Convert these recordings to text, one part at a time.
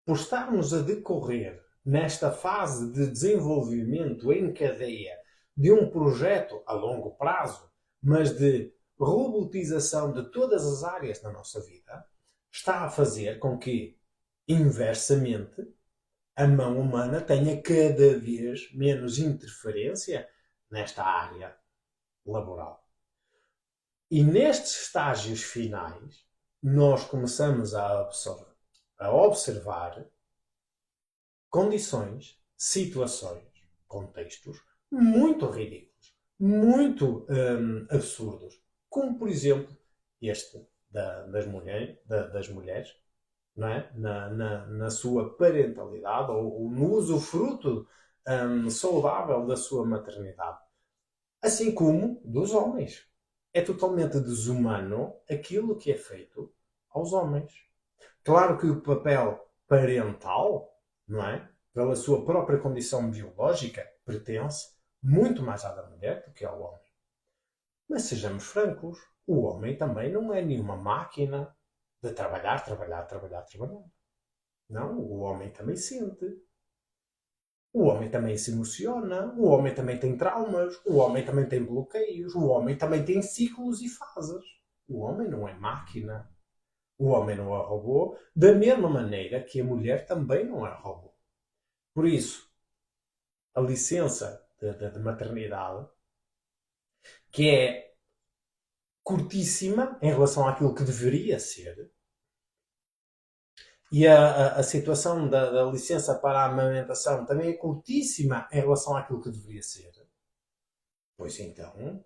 por estarmos a decorrer nesta fase de desenvolvimento em cadeia de um projeto a longo prazo, mas de robotização de todas as áreas da nossa vida, está a fazer com que, inversamente, a mão humana tenha cada vez menos interferência nesta área laboral. E nestes estágios finais, nós começamos a observar condições, situações, contextos muito ridículos, muito absurdos, como por exemplo este das mulheres, não é? Na sua parentalidade ou no usufruto saudável da sua maternidade, assim como dos homens. É totalmente desumano aquilo que é feito aos homens. Claro que o papel parental, não é? Pela sua própria condição biológica, pertence muito mais à da mulher do que ao homem. Mas sejamos francos, o homem também não é nenhuma máquina de trabalhar, trabalhar, trabalhar, trabalhar. Não, o homem também sente. O homem também se emociona, o homem também tem traumas, o homem também tem bloqueios, o homem também tem ciclos e fases. O homem não é máquina. O homem não é robô, da mesma maneira que a mulher também não é robô. Por isso, a licença de maternidade, que é curtíssima em relação àquilo que deveria ser, e a situação da licença para a amamentação também é curtíssima em relação àquilo que deveria ser, pois então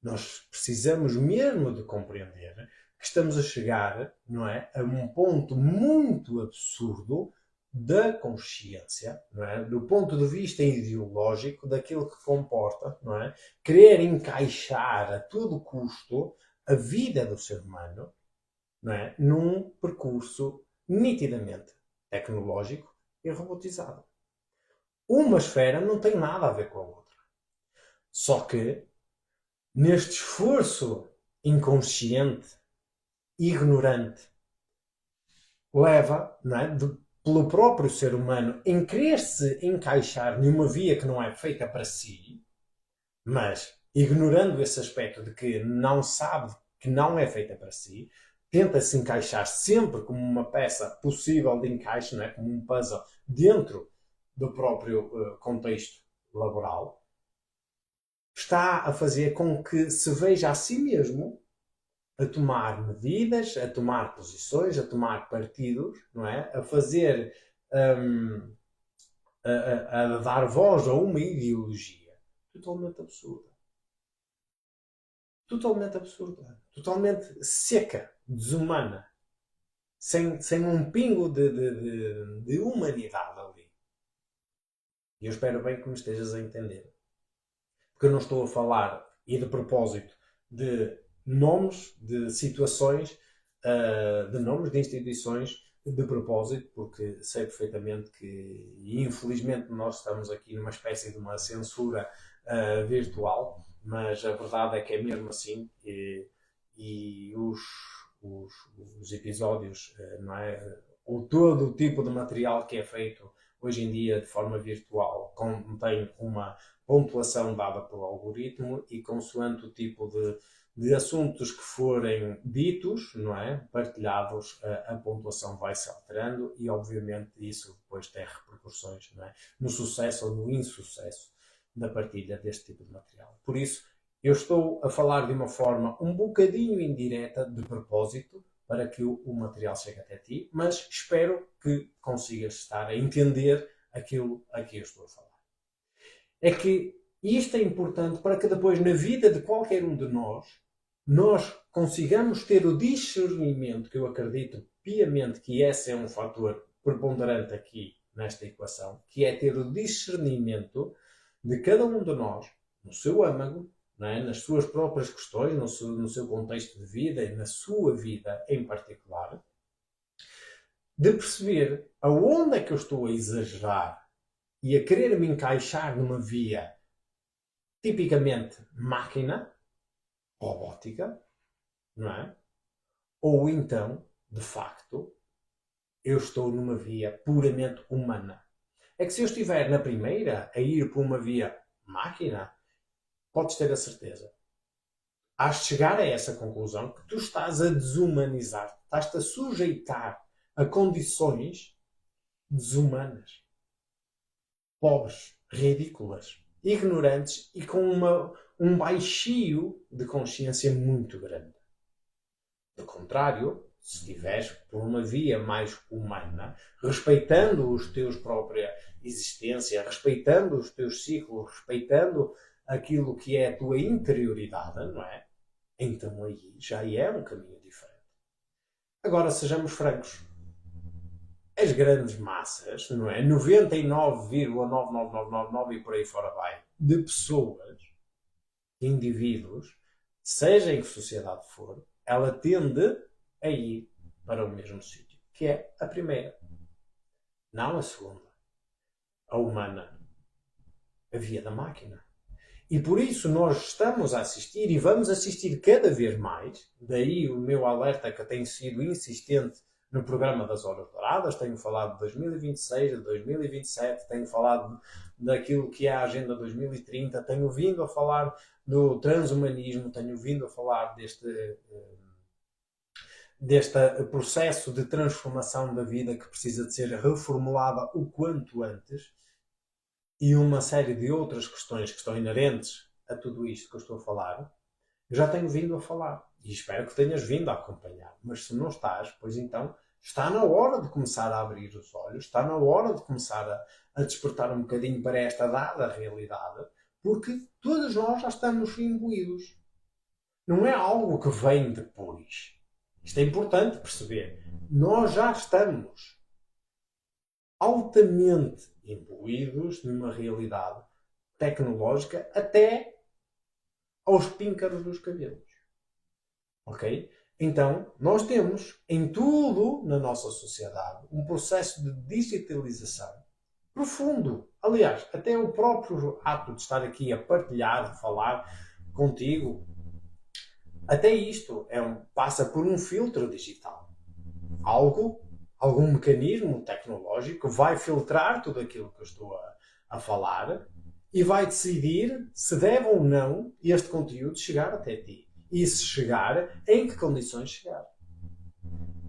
nós precisamos mesmo de compreender que estamos a chegar, não é, a um ponto muito absurdo da consciência, não é, do ponto de vista ideológico daquilo que comporta, não é, querer encaixar a todo custo a vida do ser humano, não é, num percurso nitidamente tecnológico e robotizado. Uma esfera não tem nada a ver com a outra. Só que neste esforço inconsciente, ignorante, leva, não é, pelo próprio ser humano em querer-se encaixar numa via que não é feita para si, mas ignorando esse aspecto de que não sabe que não é feita para si, tenta-se encaixar sempre como uma peça possível de encaixe, não é, como um puzzle, dentro do próprio contexto laboral, está a fazer com que se veja a si mesmo a tomar medidas, a tomar posições, a tomar partidos, não é? A fazer, hum, a dar voz a uma ideologia totalmente absurda. Totalmente absurda. Totalmente seca, desumana. Sem um pingo de humanidade ali. E eu espero bem que me estejas a entender. Porque eu não estou a falar, e de propósito, de nomes, de situações, de nomes de instituições, de propósito, porque sei perfeitamente que, e infelizmente, nós estamos aqui numa espécie de uma censura virtual, mas a verdade é que é mesmo assim, e os, os episódios, não é? O todo o tipo de material que é feito hoje em dia de forma virtual contém uma pontuação dada pelo algoritmo e consoante o tipo de assuntos que forem ditos, não é? Partilhados, a pontuação vai se alterando e obviamente isso depois tem repercussões, não é? No sucesso ou no insucesso da partilha deste tipo de material. Por isso, eu estou a falar de uma forma um bocadinho indireta, de propósito, para que o material chegue até ti, mas espero que consigas estar a entender aquilo a que eu estou a falar. É que isto é importante para que depois, na vida de qualquer um de nós consigamos ter o discernimento, que eu acredito piamente que esse é um fator preponderante aqui nesta equação, que é ter o discernimento de cada um de nós, no seu âmago, não é? Nas suas próprias questões, no seu contexto de vida e na sua vida em particular, de perceber aonde é que eu estou a exagerar e a querer me encaixar numa via tipicamente máquina, robótica, não é? Ou então, de facto, eu estou numa via puramente humana. É que se eu estiver na primeira a ir por uma via máquina, podes ter a certeza. Hás de chegar a essa conclusão que tu estás a desumanizar, estás-te a sujeitar a condições desumanas, pobres, ridículas, ignorantes e com um baixio de consciência muito grande. Do contrário, se estiveres por uma via mais humana, respeitando os teus própria existência, respeitando os teus ciclos, respeitando aquilo que é a tua interioridade, não é? Então aí já é um caminho diferente. Agora, sejamos francos. As grandes massas, não é? 99,99999 e por aí fora vai, de pessoas, de indivíduos, seja em que sociedade for, ela tende a ir para o mesmo sítio, que é a primeira. Não a segunda. A humana. A via da máquina. E por isso nós estamos a assistir e vamos assistir cada vez mais, daí o meu alerta que tem sido insistente no programa das Horas Douradas, tenho falado de 2026, de 2027, tenho falado daquilo que é a Agenda 2030, tenho vindo a falar do transhumanismo, tenho vindo a falar deste processo de transformação da vida que precisa de ser reformulada o quanto antes, e uma série de outras questões que estão inerentes a tudo isto que eu estou a falar, eu já tenho vindo a falar. E espero que tenhas vindo a acompanhar. Mas se não estás, pois então está na hora de começar a abrir os olhos, está na hora de começar a despertar um bocadinho para esta dada realidade, porque todos nós já estamos imbuídos. Não é algo que vem depois. Isto é importante perceber. Nós já estamos altamente imbuídos numa realidade tecnológica até aos píncaros dos cabelos. Ok? Então, nós temos em tudo na nossa sociedade um processo de digitalização profundo. Aliás, até o próprio ato de estar aqui a partilhar, de falar contigo, até isto passa por um filtro digital. Algum mecanismo tecnológico vai filtrar tudo aquilo que eu estou a falar e vai decidir se deve ou não este conteúdo chegar até ti. E se chegar, em que condições chegar.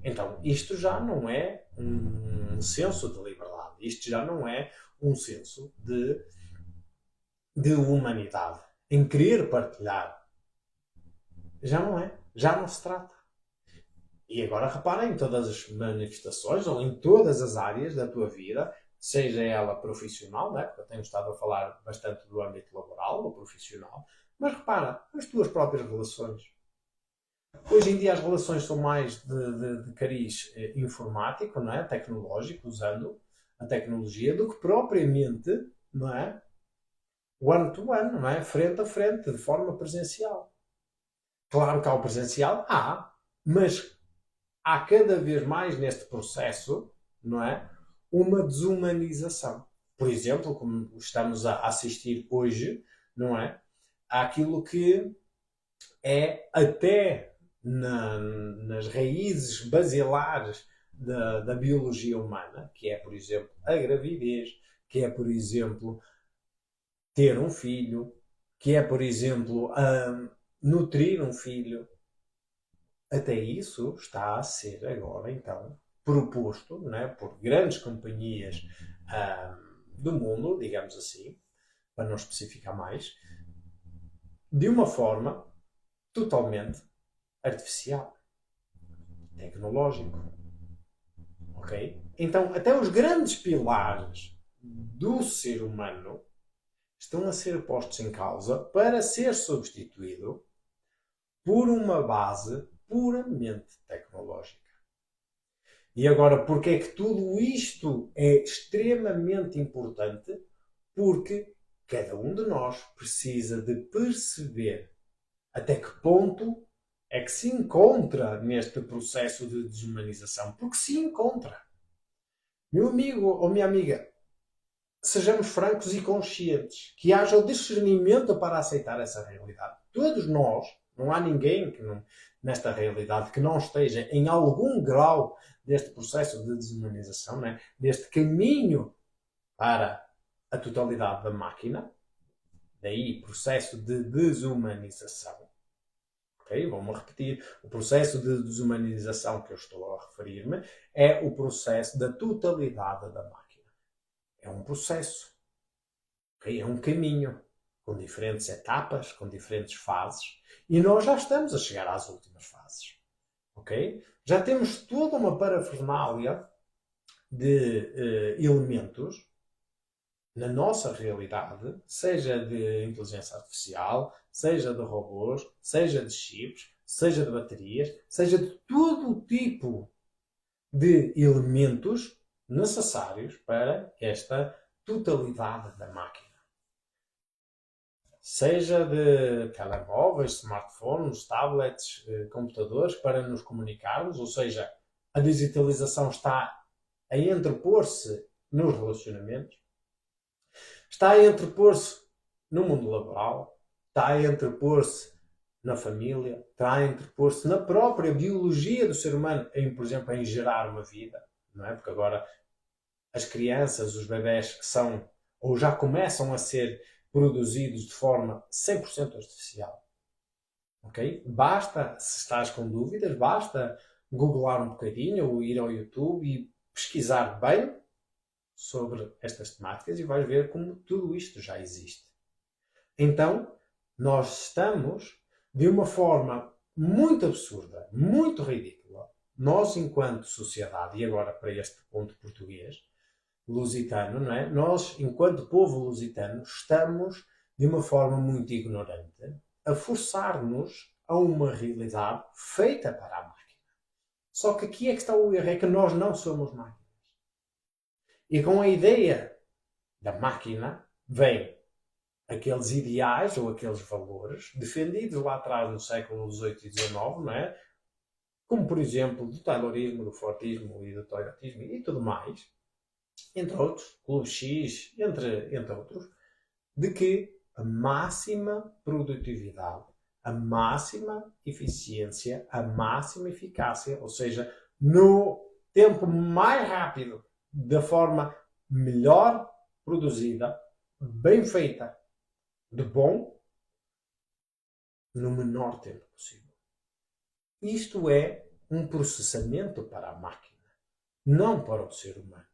Então, isto já não é um senso de liberdade. Isto já não é um senso de humanidade. Em querer partilhar. Já não é. Já não se trata. E agora reparem em todas as manifestações ou em todas as áreas da tua vida, seja ela profissional, né? Porque eu tenho estado a falar bastante do âmbito laboral ou profissional, mas repara, as tuas próprias relações. Hoje em dia as relações são mais de cariz informático, não é? Tecnológico, usando a tecnologia, do que propriamente, não é? One-to-one, não é? Frente a frente, de forma presencial. Claro que há o presencial, mas há cada vez mais neste processo, não é? Uma desumanização. Por exemplo, como estamos a assistir hoje, não é? Àquilo que é até nas raízes basilares da biologia humana, que é, por exemplo, a gravidez, que é, por exemplo, ter um filho, que é, por exemplo, nutrir um filho. Até isso está a ser agora, então, proposto, né, por grandes companhias do mundo, digamos assim, para não especificar mais, de uma forma totalmente artificial, tecnológico. Ok? Então, até os grandes pilares do ser humano estão a ser postos em causa para ser substituído por uma base puramente tecnológica. E agora, porque é que tudo isto é extremamente importante? Porque cada um de nós precisa de perceber até que ponto é que se encontra neste processo de desumanização. Porque se encontra. Meu amigo ou minha amiga, sejamos francos e conscientes. Que haja o discernimento para aceitar essa realidade. Todos nós, não há ninguém que não, nesta realidade que não esteja em algum grau deste processo de desumanização, né? Deste caminho para a totalidade da máquina, daí processo de desumanização. Okay? Vamos repetir. O processo de desumanização que eu estou a referir-me é o processo da totalidade da máquina. É um processo. Okay? É um caminho com diferentes etapas, com diferentes fases. E nós já estamos a chegar às últimas fases. Okay? Já temos toda uma parafernália de elementos na nossa realidade, seja de inteligência artificial, seja de robôs, seja de chips, seja de baterias, seja de todo o tipo de elementos necessários para esta totalidade da máquina. Seja de telemóveis, smartphones, tablets, computadores, para nos comunicarmos, ou seja, a digitalização está a entrepor-se nos relacionamentos, está a entrepor-se no mundo laboral, está a entrepor-se na família, está a entrepor-se na própria biologia do ser humano, por exemplo, em gerar uma vida, não é? Porque agora as crianças, os bebés são, ou já começam a ser produzidos de forma 100% artificial. Okay? Basta, se estás com dúvidas, basta googlar um bocadinho ou ir ao YouTube e pesquisar bem sobre estas temáticas e vais ver como tudo isto já existe. Então, nós estamos, de uma forma muito absurda, muito ridícula, nós enquanto sociedade, e agora para este ponto português, lusitano, não é? Nós, enquanto povo lusitano, estamos, de uma forma muito ignorante, a forçar-nos a uma realidade feita para a máquina. Só que aqui é que está o erro, é que nós não somos máquinas. E com a ideia da máquina vem aqueles ideais ou aqueles valores defendidos lá atrás no século XVIII e XIX, não é? Como, por exemplo, do Taylorismo, do Fortismo e do Toyotismo e tudo mais, entre outros, Clube X, entre outros, de que a máxima produtividade, a máxima eficiência, a máxima eficácia, ou seja, no tempo mais rápido, da forma melhor produzida, bem feita, de bom, no menor tempo possível. Isto é um processamento para a máquina, não para o ser humano.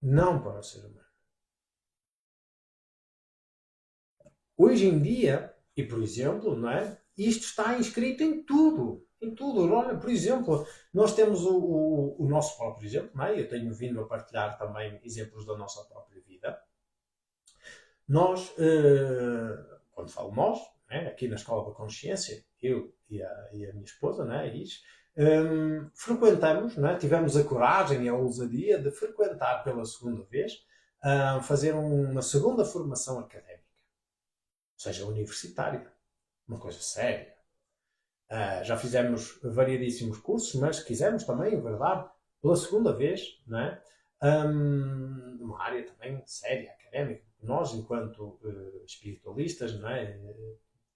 Não para o ser humano. Hoje em dia, e por exemplo, não é? Isto está inscrito em tudo. Em tudo. Olha, por exemplo, nós temos o nosso próprio exemplo, não é? Eu tenho vindo a partilhar também exemplos da nossa própria vida. Nós, quando falo nós, é? Aqui na Escola da Consciência, eu e a minha esposa, não é? A Is, frequentamos, não é? Tivemos a coragem e a ousadia de frequentar pela segunda vez, fazer uma segunda formação académica, ou seja, universitária, uma coisa séria. Já fizemos variadíssimos cursos, mas quisemos também, verdade, pela segunda vez, não é? Uma área também séria, académica. Nós, enquanto espiritualistas, não é?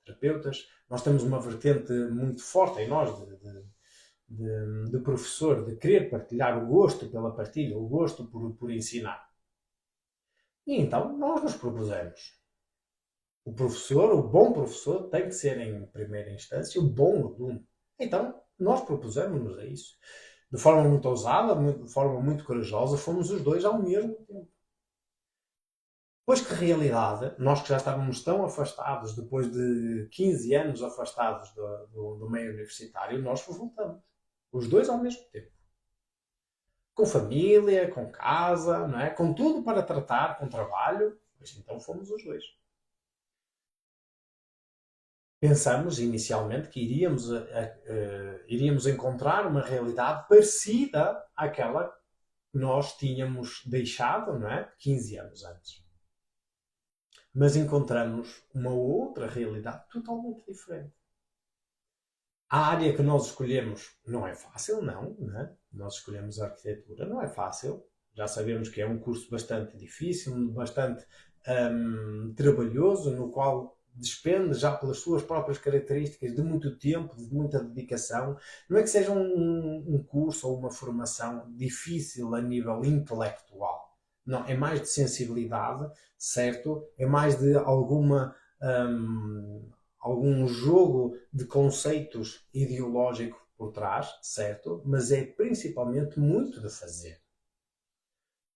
Terapeutas, nós temos uma vertente muito forte em nós de professor, de querer partilhar, o gosto pela partilha, o gosto por ensinar. E então nós nos propusemos. O professor, o bom professor, tem que ser em primeira instância o bom aluno. Então nós propusemos-nos a isso. De forma muito ousada, de forma muito corajosa, fomos os dois ao mesmo tempo. Pois que realidade, nós que já estávamos tão afastados, depois de 15 anos afastados do meio universitário, nós voltamos. Os dois ao mesmo tempo. Com família, com casa, não é? Com tudo para tratar, com trabalho. Mas então fomos os dois. Pensamos inicialmente que iríamos encontrar uma realidade parecida àquela que nós tínhamos deixado, não é? 15 anos antes. Mas encontramos uma outra realidade totalmente diferente. A área que nós escolhemos não é fácil, não é? Nós escolhemos a arquitetura, não é fácil. Já sabemos que é um curso bastante difícil, bastante trabalhoso, no qual despende já pelas suas próprias características de muito tempo, de muita dedicação. Não é que seja um curso ou uma formação difícil a nível intelectual. Não, é mais de sensibilidade, certo? É mais de algum jogo de conceitos ideológico por trás, certo? Mas é principalmente muito de fazer.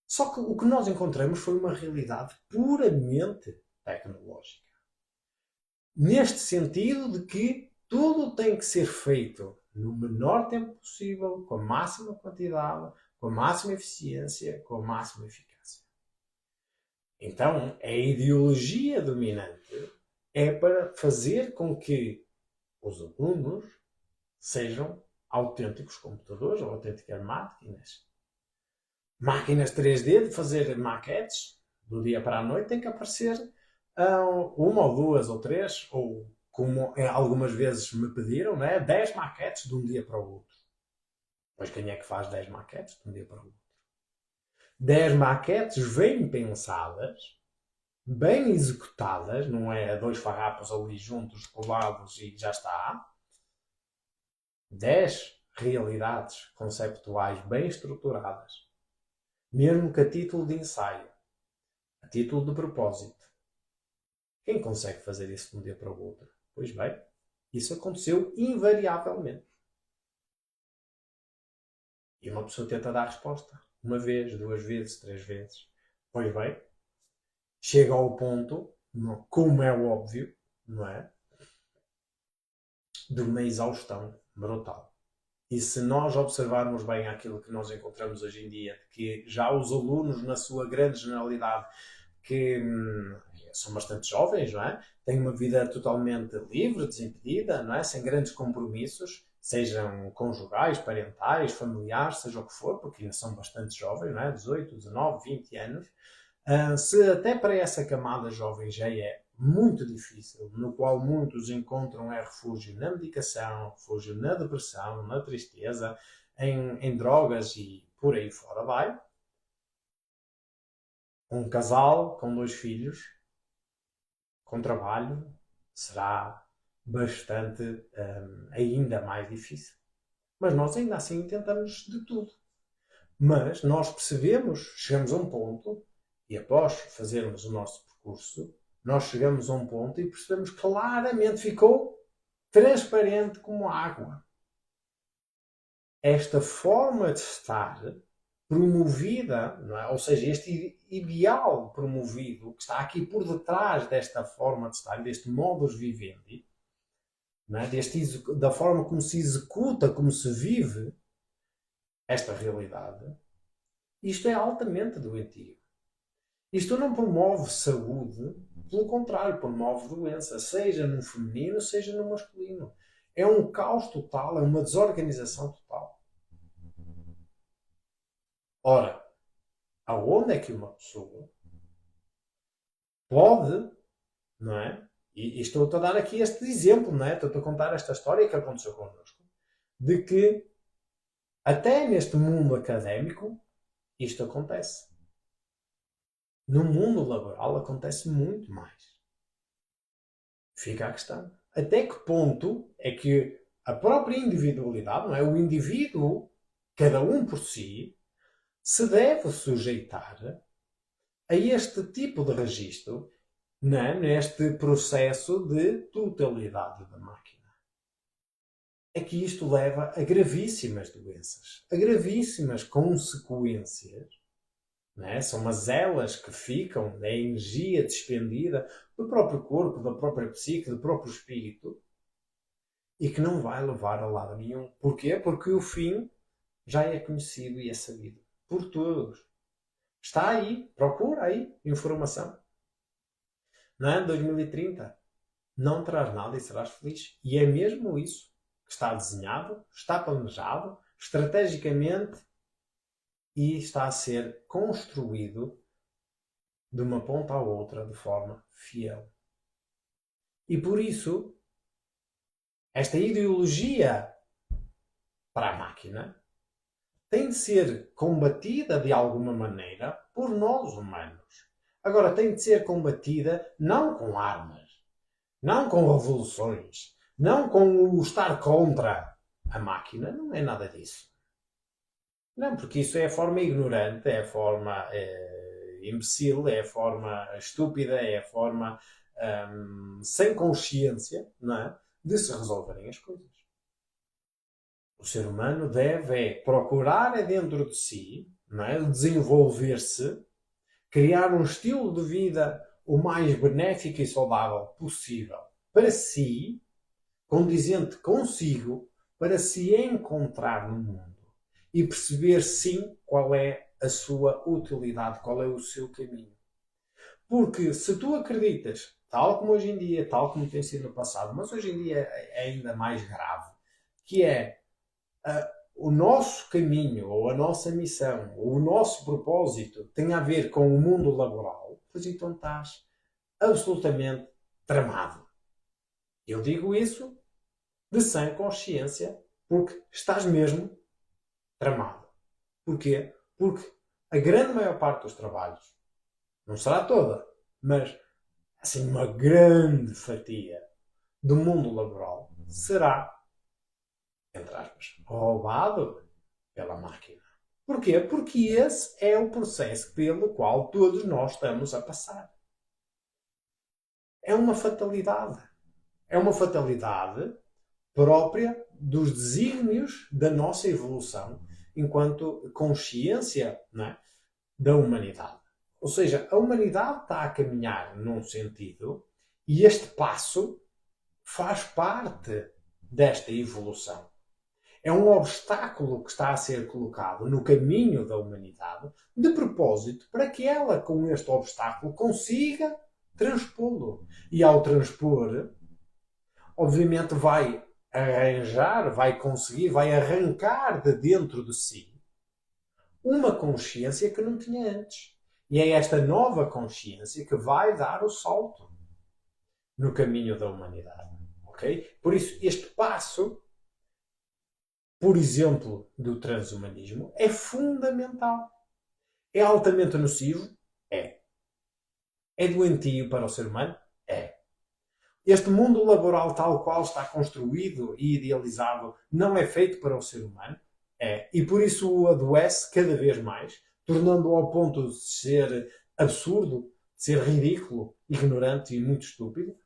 Só que o que nós encontramos foi uma realidade puramente tecnológica. Neste sentido de que tudo tem que ser feito no menor tempo possível, com a máxima quantidade, com a máxima eficiência, com a máxima eficácia. Então, a ideologia dominante é para fazer com que os alunos sejam autênticos computadores ou autênticas máquinas. Máquinas 3D de fazer maquetes do dia para a noite tem que aparecer uma ou duas ou três, ou como algumas vezes me pediram, né, 10 maquetes de um dia para o outro. Pois quem é que faz 10 maquetes de um dia para o outro? 10 maquetes bem pensadas, bem executadas, não é dois farrapos ali juntos, colados e já está. 10 realidades conceptuais bem estruturadas, mesmo que a título de ensaio, a título de propósito. Quem consegue fazer isso de um dia para o outro? Pois bem, isso aconteceu invariavelmente. E uma pessoa tenta dar resposta. Uma vez, duas vezes, três vezes. Pois bem, chega ao ponto, como é óbvio, não é? De uma exaustão brutal. E se nós observarmos bem aquilo que nós encontramos hoje em dia, que já os alunos, na sua grande generalidade, que são bastante jovens, não é? Têm uma vida totalmente livre, desimpedida, não é? Sem grandes compromissos, sejam conjugais, parentais, familiares, seja o que for, porque ainda são bastante jovens, não é? 18, 19, 20 anos. Se até para essa camada jovem já é muito difícil, no qual muitos encontram refúgio na medicação, refúgio na depressão, na tristeza, em drogas e por aí fora vai. Um casal com 2 filhos, com trabalho, será bastante ainda mais difícil. Mas nós ainda assim tentamos de tudo. Mas nós percebemos, chegamos a um ponto, e após fazermos o nosso percurso, nós chegamos a um ponto e percebemos claramente, ficou transparente como água. Esta forma de estar promovida, não é? Ou seja, este ideal promovido que está aqui por detrás desta forma de estar, deste modus vivendi, não é? Da forma como se executa, como se vive esta realidade, isto é altamente doentio. Isto não promove saúde, pelo contrário, promove doença, seja no feminino, seja no masculino. É um caos total, é uma desorganização total. Ora, aonde é que uma pessoa pode, não é? E estou-te a dar aqui este exemplo, não é? Estou-te a contar esta história que aconteceu connosco, de que até neste mundo académico isto acontece. No mundo laboral acontece muito mais. Fica a questão. Até que ponto é que a própria individualidade, não é? O indivíduo, cada um por si, se deve sujeitar a este tipo de registro, não é? Neste processo de totalidade da máquina. É que isto leva a gravíssimas doenças, a gravíssimas consequências. Não é? São mazelas que ficam da energia despendida do próprio corpo, da própria psique, do próprio espírito, e que não vai levar a lado nenhum. Porquê? Porque o fim já é conhecido e é sabido por todos. Está aí, procura aí informação. Não é? 2030 não terás nada e serás feliz. E é mesmo isso que está desenhado, está planejado, estrategicamente, e está a ser construído de uma ponta à outra de forma fiel. E por isso, esta ideologia para a máquina tem de ser combatida de alguma maneira por nós humanos. Agora, tem de ser combatida não com armas, não com revoluções, não com o estar contra a máquina, não é nada disso. Não, porque isso é a forma ignorante, é a forma imbecil, é a forma estúpida, é a forma sem consciência, não é? De se resolverem as coisas. O ser humano deve procurar dentro de si, não é? Desenvolver-se, criar um estilo de vida o mais benéfico e saudável possível para si, condizente consigo, para se encontrar no mundo e perceber sim qual é a sua utilidade, qual é o seu caminho. Porque se tu acreditas, tal como hoje em dia, tal como tem sido no passado, mas hoje em dia é ainda mais grave, que é o nosso caminho, ou a nossa missão, ou o nosso propósito tem a ver com o mundo laboral, pois então estás absolutamente tramado. Eu digo isso de sã consciência, porque estás mesmo tramado. Porquê? Porque a grande maior parte dos trabalhos, não será toda, mas assim uma grande fatia do mundo laboral será, entre aspas, roubado pela máquina. Porquê? Porque esse é o processo pelo qual todos nós estamos a passar. É uma fatalidade. É uma fatalidade própria dos desígnios da nossa evolução enquanto consciência, não é, da humanidade. Ou seja, a humanidade está a caminhar num sentido e este passo faz parte desta evolução. É um obstáculo que está a ser colocado no caminho da humanidade de propósito para que ela, com este obstáculo, consiga transpô-lo. E ao transpor, obviamente vai arranjar, vai conseguir, vai arrancar de dentro de si uma consciência que não tinha antes. E é esta nova consciência que vai dar o salto no caminho da humanidade. Okay? Por isso, este passo, por exemplo, do transhumanismo, é fundamental. É altamente nocivo? É. É doentio para o ser humano? É. Este mundo laboral tal qual está construído e idealizado não é feito para o ser humano? É. E por isso o adoece cada vez mais, tornando-o ao ponto de ser absurdo, de ser ridículo, ignorante e muito estúpido?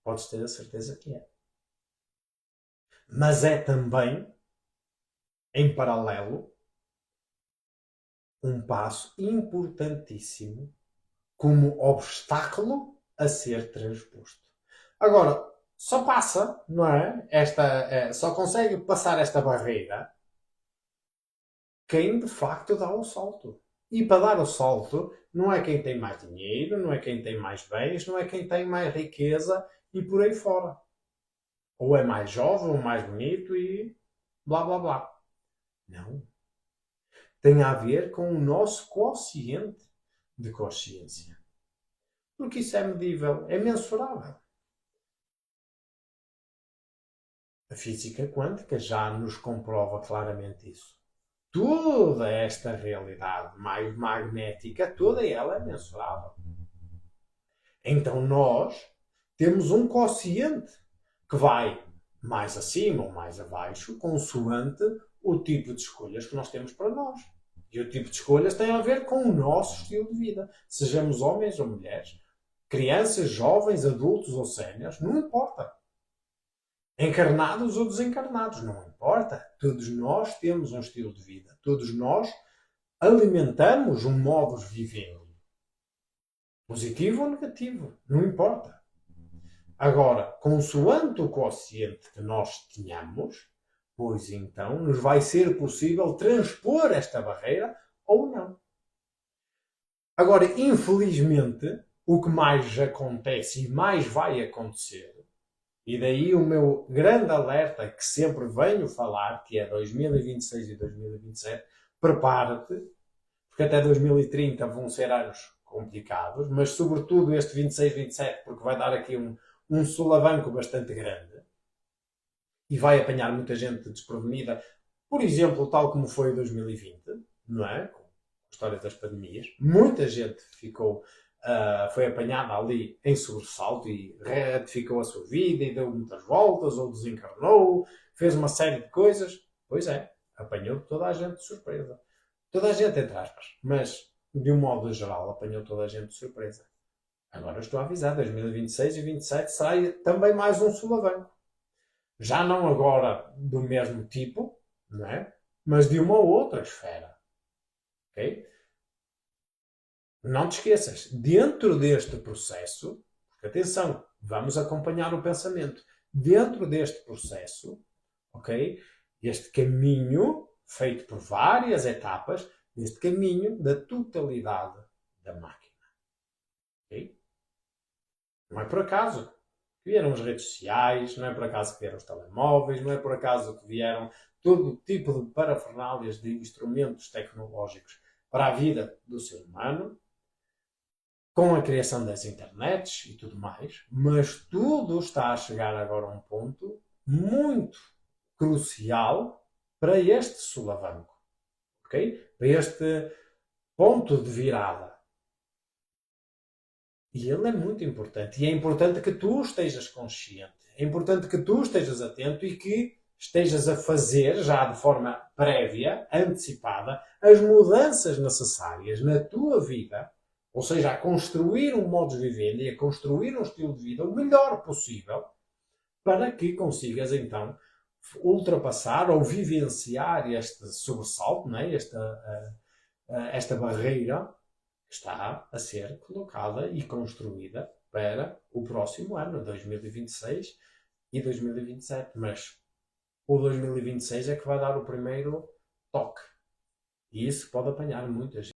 Podes ter a certeza que é. Mas é também, em paralelo, um passo importantíssimo como obstáculo a ser transposto. Agora, só passa, não é? Só consegue passar esta barreira quem de facto dá o salto. E para dar o salto, não é quem tem mais dinheiro, não é quem tem mais bens, não é quem tem mais riqueza e por aí fora. Ou é mais jovem, ou mais bonito e blá blá blá. Não. Tem a ver com o nosso quociente de consciência. Porque isso é medível, é mensurável. A física quântica já nos comprova claramente isso. Toda esta realidade mais magnética, toda ela é mensurável. Então nós temos um quociente que vai mais acima ou mais abaixo, consoante o tipo de escolhas que nós temos para nós. E o tipo de escolhas tem a ver com o nosso estilo de vida. Sejamos homens ou mulheres, crianças, jovens, adultos ou séniores, não importa. Encarnados ou desencarnados, não importa. Todos nós temos um estilo de vida. Todos nós alimentamos um modus vivendi. Positivo ou negativo, não importa. Agora, consoante o quociente que nós tenhamos, pois então nos vai ser possível transpor esta barreira ou não. Agora, infelizmente, o que mais acontece e mais vai acontecer, e daí o meu grande alerta que sempre venho falar, que é 2026 e 2027, prepara-te, porque até 2030 vão ser anos complicados, mas sobretudo este 26, 27, porque vai dar aqui um solavanco bastante grande e vai apanhar muita gente desprevenida, por exemplo, tal como foi 2020, não é? Com a história das pandemias, muita gente ficou foi apanhada ali em sobressalto e retificou a sua vida e deu muitas voltas ou desencarnou, fez uma série de coisas. Pois é, apanhou toda a gente de surpresa. Toda a gente, entre aspas, mas de um modo geral apanhou toda a gente de surpresa. Agora estou a avisar, 2026 e 2027 sai também mais um solavanco. Já não agora do mesmo tipo, não é? Mas de uma outra esfera. Ok? Não te esqueças, dentro deste processo, porque atenção, vamos acompanhar o pensamento. Dentro deste processo, ok? Este caminho, feito por várias etapas, deste caminho da totalidade da máquina. Ok? Não é por acaso que vieram as redes sociais, não é por acaso que vieram os telemóveis, não é por acaso que vieram todo tipo de parafernálias de instrumentos tecnológicos para a vida do ser humano, com a criação das internets e tudo mais, mas tudo está a chegar agora a um ponto muito crucial para este solavanco, ok? Para este ponto de virada. E ele é muito importante. E é importante que tu estejas consciente. É importante que tu estejas atento e que estejas a fazer, já de forma prévia, antecipada, as mudanças necessárias na tua vida, ou seja, a construir um modo de viver e a construir um estilo de vida o melhor possível, para que consigas então ultrapassar ou vivenciar este sobressalto, né? esta barreira que está a ser colocada e construída para o próximo ano, 2026 e 2027. Mas o 2026 é que vai dar o primeiro toque. E isso pode apanhar muita gente.